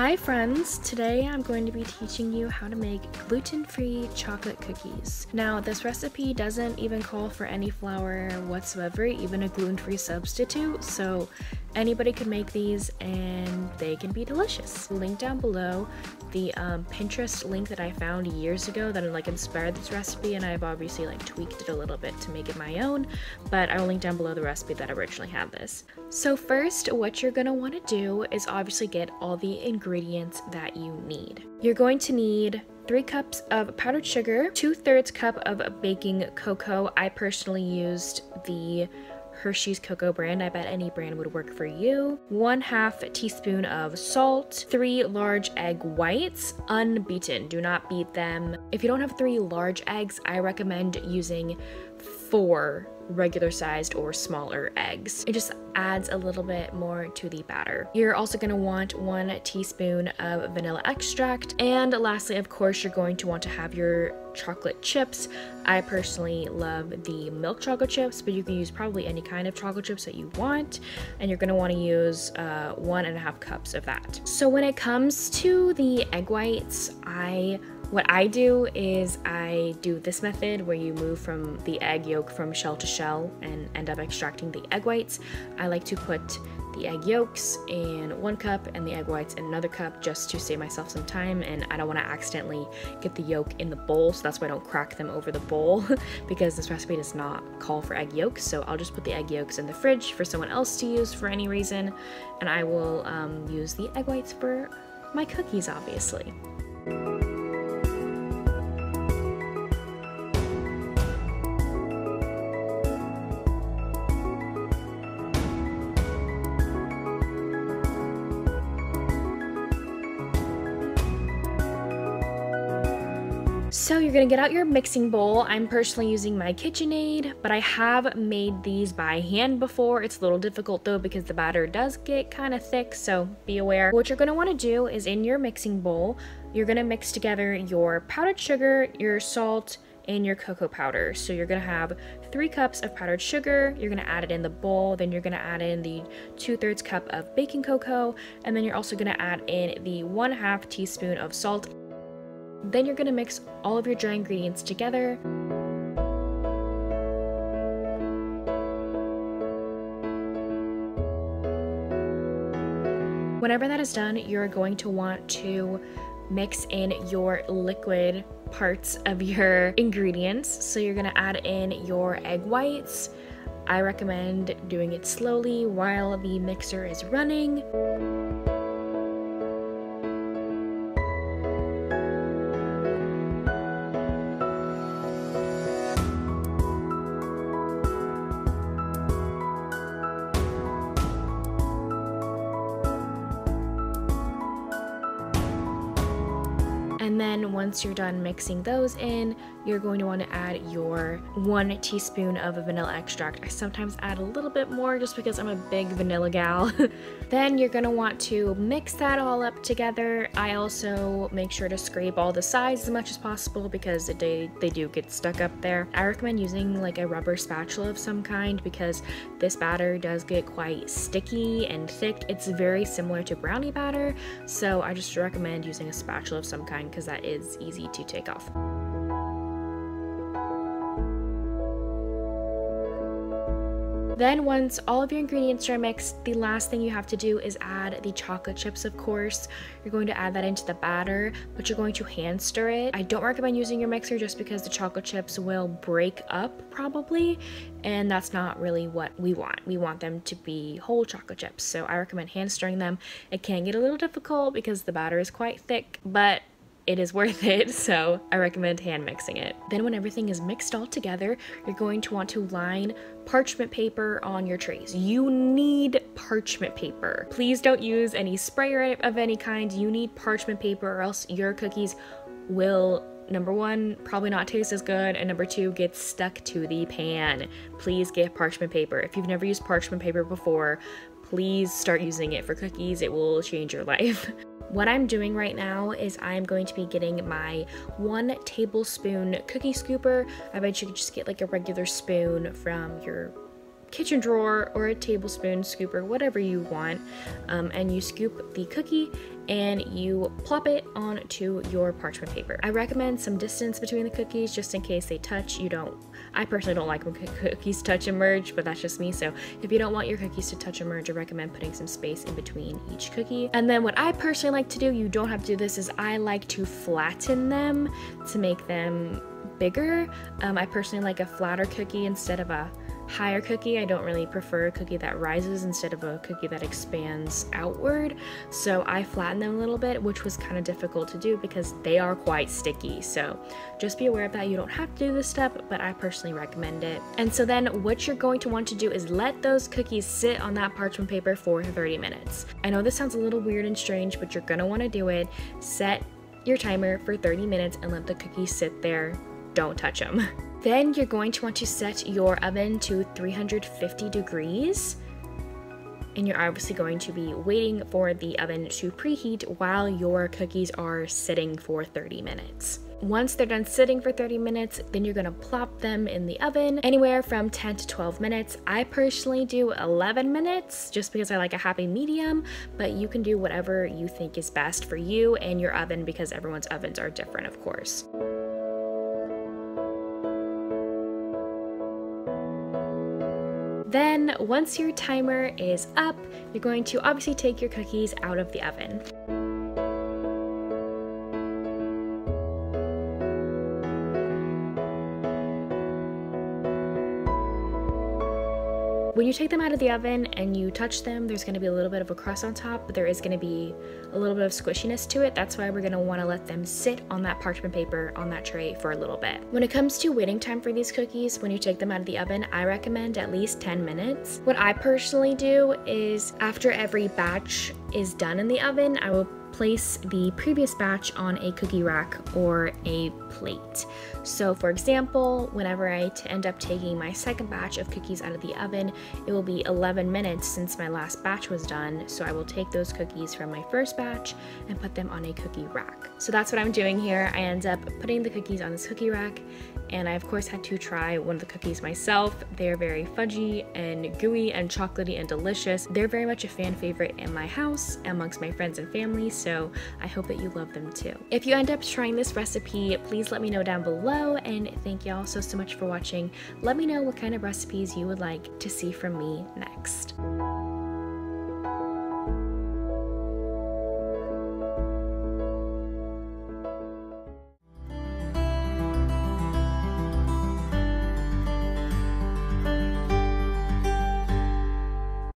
Hi friends, today I'm going to be teaching you how to make gluten-free chocolate cookies. Now this recipe doesn't even call for any flour whatsoever, even a gluten-free substitute, so anybody can make these and they can be delicious. Link down below the Pinterest link that I found years ago that inspired this recipe, and I've obviously tweaked it a little bit to make it my own, but I will link down below the recipe that originally had this. So first, what you're gonna want to do is obviously get all the ingredients that you need. You're going to need 3 cups of powdered sugar, 2/3 cup of baking cocoa. I personally used the Hershey's cocoa brand. I bet any brand would work for you. 1/2 teaspoon of salt, 3 large egg whites, unbeaten. Do not beat them. If you don't have 3 large eggs, I recommend using 4 regular sized or smaller eggs. It just adds a little bit more to the batter. You're also going to want 1 teaspoon of vanilla extract, and lastly, of course, you're going to want to have your chocolate chips. I personally love the milk chocolate chips, but you can use probably any kind of chocolate chips that you want, and you're going to want to use 1.5 cups of that. So when it comes to the egg whites, what I do is I do this method where you move from the egg yolk from shell to shell and end up extracting the egg whites. I like to put the egg yolks in 1 cup and the egg whites in another cup just to save myself some time, and I don't want to accidentally get the yolk in the bowl, so that's why I don't crack them over the bowl because this recipe does not call for egg yolks. So I'll just put the egg yolks in the fridge for someone else to use for any reason, and I will use the egg whites for my cookies, obviously. So you're gonna get out your mixing bowl. I'm personally using my KitchenAid, but I have made these by hand before. It's a little difficult though because the batter does get kind of thick, so be aware. What you're gonna wanna do is in your mixing bowl, you're gonna mix together your powdered sugar, your salt, and your cocoa powder. So you're gonna have 3 cups of powdered sugar, you're gonna add it in the bowl, then you're gonna add in the 2/3 cup of baking cocoa, and then you're also gonna add in the 1/2 teaspoon of salt. Then you're gonna mix all of your dry ingredients together. Whenever that is done, you're going to want to mix in your liquid parts of your ingredients. So you're gonna add in your egg whites. I recommend doing it slowly while the mixer is running. And then once you're done mixing those in, you're going to want to add your 1 teaspoon of vanilla extract. I sometimes add a little bit more just because I'm a big vanilla gal. Then you're going to want to mix that all up together. I also make sure to scrape all the sides as much as possible because they do get stuck up there. I recommend using a rubber spatula of some kind because this batter does get quite sticky and thick. It's very similar to brownie batter, so I just recommend using a spatula of some kind because that is easy to take off. Then once all of your ingredients are mixed, the last thing you have to do is add the chocolate chips, of course. You're going to add that into the batter, but you're going to hand stir it. I don't recommend using your mixer just because the chocolate chips will break up probably, and that's not really what we want. We want them to be whole chocolate chips, so I recommend hand stirring them. It can get a little difficult because the batter is quite thick, but it is worth it, so I recommend hand mixing it. Then when everything is mixed all together, you're going to want to line parchment paper on your trays. You need parchment paper. Please don't use any sprayer of any kind. You need parchment paper or else your cookies will, number 1, probably not taste as good, and number 2, get stuck to the pan. Please get parchment paper. If you've never used parchment paper before, please start using it for cookies. It will change your life. What I'm doing right now is I'm going to be getting my 1 tablespoon cookie scooper. I bet you could just get a regular spoon from your kitchen drawer or a tablespoon scooper, whatever you want, and you scoop the cookie and you plop it onto your parchment paper. I recommend some distance between the cookies just in case they touch. I personally don't like when cookies touch and merge, but that's just me. So if you don't want your cookies to touch and merge, I recommend putting some space in between each cookie. And then what I personally like to do, you don't have to do this, is I like to flatten them to make them bigger. I personally like a flatter cookie instead of a higher cookie. I don't really prefer a cookie that rises instead of a cookie that expands outward. So I flatten them a little bit, which was kind of difficult to do because they are quite sticky. So just be aware of that. You don't have to do this step, but I personally recommend it. And so then what you're going to want to do is let those cookies sit on that parchment paper for 30 minutes. I know this sounds a little weird and strange, but you're gonna want to do it. Set your timer for 30 minutes and let the cookies sit there. Don't touch them. Then you're going to want to set your oven to 350 degrees. And you're obviously going to be waiting for the oven to preheat while your cookies are sitting for 30 minutes. Once they're done sitting for 30 minutes, then you're gonna plop them in the oven anywhere from 10 to 12 minutes. I personally do 11 minutes just because I like a happy medium, but you can do whatever you think is best for you and your oven because everyone's ovens are different, of course. Then once your timer is up, you're going to obviously take your cookies out of the oven. When you take them out of the oven and you touch them, there's going to be a little bit of a crust on top, but there is going to be a little bit of squishiness to it. That's why we're going to want to let them sit on that parchment paper on that tray for a little bit. When it comes to waiting time for these cookies, when you take them out of the oven, I recommend at least 10 minutes. What I personally do is after every batch is done in the oven, I will place the previous batch on a cookie rack or a plate. So for example, whenever I end up taking my second batch of cookies out of the oven, it will be 11 minutes since my last batch was done. So I will take those cookies from my first batch and put them on a cookie rack. So that's what I'm doing here. I end up putting the cookies on this cookie rack, and I of course had to try one of the cookies myself. They're very fudgy and gooey and chocolatey and delicious. They're very much a fan favorite in my house amongst my friends and family, so I hope that you love them too. If you end up trying this recipe, please let me know down below, and thank you all so much for watching. Let me know what kind of recipes you would like to see from me next.